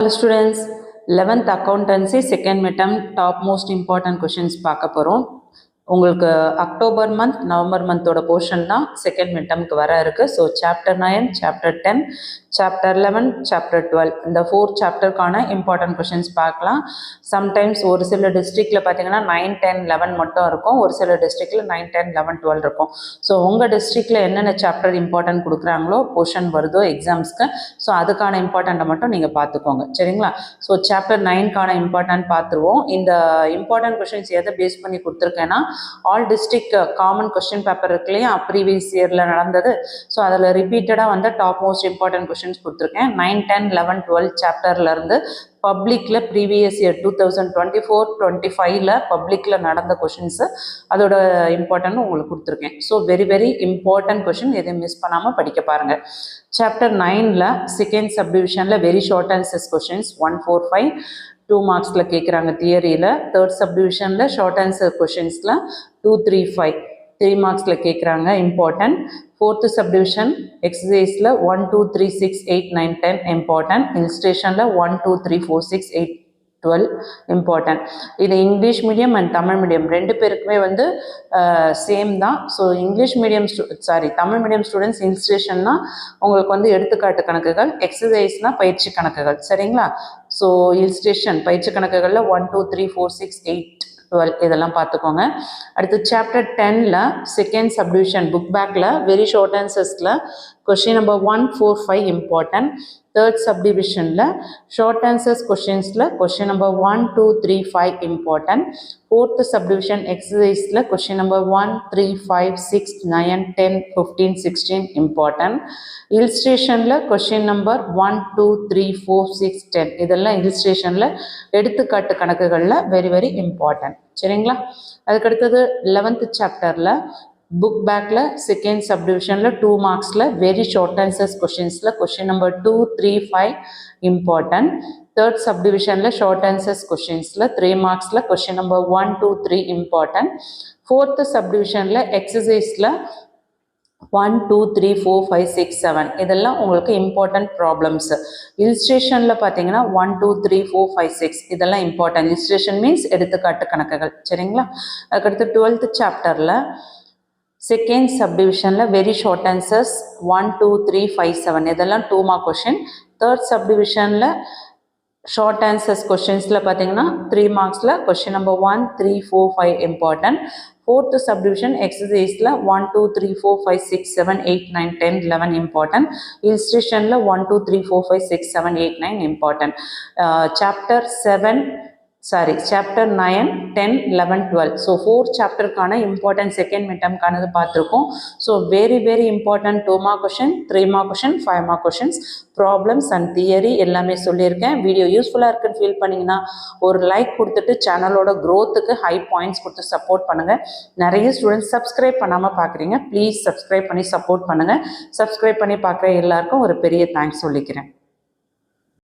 Hello students, 11th accountancy second midterm top most important questions பார்க்க போகிறோம். உங்களுக்கு October month November மந்தோட portion தான் second மிட்டம்க்கு வர இருக்குது. So chapter 9, chapter 10, chapter 11, chapter 12 இந்த 4 சாப்டருக்கான இம்பார்ட்டன்ட் கொஷின்ஸ் பார்க்கலாம். சம்டைம்ஸ் ஒரு சில டிஸ்ட்ரிக்டில் பார்த்தீங்கன்னா 9, 10, 11 மட்டும் இருக்கும். ஒரு சில டிஸ்ட்ரிக்டில் 9, 10, 11, 12 இருக்கும். ஸோ உங்கள் டிஸ்ட்ரிக்டில் என்னென்ன சாப்டர் இம்பார்ட்டன்ட் கொடுக்குறாங்களோ போர்ஷன் வருதோ எக்ஸாம்ஸ்க்கு, ஸோ அதுக்கான இம்பார்ட்டண்ட்டை மட்டும் நீங்கள் பார்த்துக்கோங்க, சரிங்களா? ஸோ சாப்டர் 9க்கான இம்பார்ட்டன்ட் பார்த்துருவோம். இந்த இம்பார்ட்டன்ட் கொஷின்ஸ் எதை பேஸ் பண்ணி கொடுத்துருக்கேன்னா, all district common question paper இருக்கு இல்லையா, ப்ரீவியஸ் இயரில் நடந்தது. ஸோ அதில் ரிப்பீட்டடாக வந்து டாப் மோஸ்ட் இம்பார்ட்டன்ட் கொஸ்டின்ஸ் கொடுத்துருக்கேன். 9, 10, 11, 12 சாப்டர்லேருந்து பப்ளிக்கில் ப்ரீவியஸ் இயர் 2024-25 பப்ளிக்கில் நடந்த கொஷின்ஸு அதோட இம்பார்ட்டன்ட் உங்களுக்கு கொடுத்துருக்கேன். So very very important question, எதையும் மிஸ் பண்ணாமல் படிக்க பாருங்கள். சாப்டர் 9ல் செகண்ட் சப்டிவிஷனில் வெரி ஷார்ட் ஆன்சர்ஸ் கொஷின்ஸ் 145 2 மார்க்ஸில் கேட்குறாங்க தியரியில். தேர்ட் சப்டிவிஷனில் ஷார்ட் ஆன்சர் கொஷின்ஸில் 235 3 மார்க்ஸில் கேட்குறாங்க, இம்பார்ட்டன்ட். ஃபோர்த்து சப்டிவிஷன் எக்ஸசைஸில் 1, 2, 3, 6, 8, 9, 10 இம்பார்ட்டன்ட். இல்ஸ்ட்ரேஷனில் 1, 2, 3, 4, 6, 8, 12 இம்பார்ட்டன்ட். இது English medium and Tamil medium ரெண்டு பேருக்குமே வந்து சேம் தான். So English medium Tamil medium students இல்ஸ்ட்ரேஷன்னா உங்களுக்கு வந்து எடுத்துக்காட்டு கணக்குகள், எக்ஸசைஸ்னால் பயிற்சி கணக்குகள், சரிங்களா? ஸோ இல்ஸ்ட்ரேஷன் பயிற்சி கணக்குகளில் 1, 2, 3, 4, 6, 8, 12 இதெல்லாம் பார்த்துக்கோங்க. அடுத்து சாப்டர் 10ல் செகண்ட் சப்டிவிஷன் புக் பேக்கில் வெரி ஷார்ட் ஆன்சர்ஸில் கொஷின் நம்பர் 1, 4, 5 இம்பார்ட்டன்ட். தேர்ட் சப்டிவிஷனில் ஷார்ட் ஆன்சர்ஸ் கொஷின்ஸில் question number 1, 2, 3, 5 important. Fourth subdivision எக்ஸசைஸில் கொஷின் நம்பர் 1, 3, 5, 6, 9, 10, 15, 16 இம்பார்ட்டன்ட். இல்ஸ்ட்ரேஷனில் கொஷின் நம்பர் 1, 2, 3, 4, 6, 10 இதெல்லாம் இல்ஸ்ட்ரேஷனில் எடுத்துக்காட்டு கணக்குகளில் வெரி வெரி இம்பார்ட்டன்ட், சரிங்களா? அதுக்கடுத்தது 11th சாப்டரில் புக் பேக்கில் செகண்ட் சப்டிவிஷனில் 2 மார்க்ஸில் வெரி ஷார்ட் ஆன்சர்ஸ் கொஷின்ஸில் கொஷின் நம்பர் 2, 3, 5 இம்பார்ட்டன்ட். தேர்ட் சப்டிவிஷனில் ஷார்ட் ஆன்சர்ஸ் கொஷின்ஸில் 3 மார்க்ஸில் கொஷின் நம்பர் 1, 2, 3 இம்பார்ட்டன்ட். ஃபோர்த்து சப்டிவிஷனில் எக்ஸசைஸில் 1, 2, 3, 4, 5, 6, 7 இதெல்லாம் உங்களுக்கு இம்பார்ட்டன்ட் ப்ராப்ளம்ஸ். இல்ஸ்ட்ரேஷனில் பார்த்தீங்கன்னா 1, 2, 3, 4, 5, 6 இதெல்லாம் இம்பார்ட்டன்ட். இல்ஸ்ட்ரேஷன் மீன்ஸ் எடுத்துக்காட்டு கணக்குகள், சரிங்களா? அதுக்கடுத்து 12th சாப்டரில் செகண்ட் சப்டிவிஷனில் வெரி ஷார்ட் ஆன்சர்ஸ் 1, 2, 3, 5, 7 இதெல்லாம் 2 மார்க் கொஷின். தேர்ட் சப்டிவிஷனில் ஷார்ட் ஆன்சர்ஸ் கொஷின்ஸில் பார்த்தீங்கன்னா 3 மார்க்ஸில் question number 1, 3, 4, 5 important. Fourth subdivision எக்ஸசைஸில் 1, 2, 3, 4, 5, 6, 7, 8, 9, 10, 11 இம்பார்ட்டன்ட். இல்ஸ்ட்ரேஷனில் 1, 2, 3, 4, 5, 6, 7, 8, 9 இம்பார்ட்டன்ட். சாப்டர் 9, 10, 11, 12 ஸோ 4 சாப்டருக்கான இம்பார்ட்டன்ட் செகண்ட் மிட்டம்கானது பார்த்துருக்கோம். So very very important 2 mark question, 3 mark question, 5 mark questions, problems and theory எல்லாமே சொல்லியிருக்கேன். வீடியோ யூஸ்ஃபுல்லாக இருக்குன்னு ஃபீல் பண்ணிங்கன்னா ஒரு லைக் கொடுத்துட்டு சேனலோட க்ரோத்துக்கு ஹை பாயிண்ட்ஸ் கொடுத்து சப்போர்ட் பண்ணுங்கள். நிறைய ஸ்டூடெண்ட்ஸ் சப்ஸ்கிரைப் பண்ணாமல் பார்க்குறீங்க, ப்ளீஸ் சப்ஸ்கிரைப் பண்ணி சப்போர்ட் பண்ணுங்கள். சப்ஸ்கிரைப் பண்ணி பார்க்குற எல்லாருக்கும் ஒரு பெரிய தேங்க்ஸ் சொல்லிக்கிறேன்.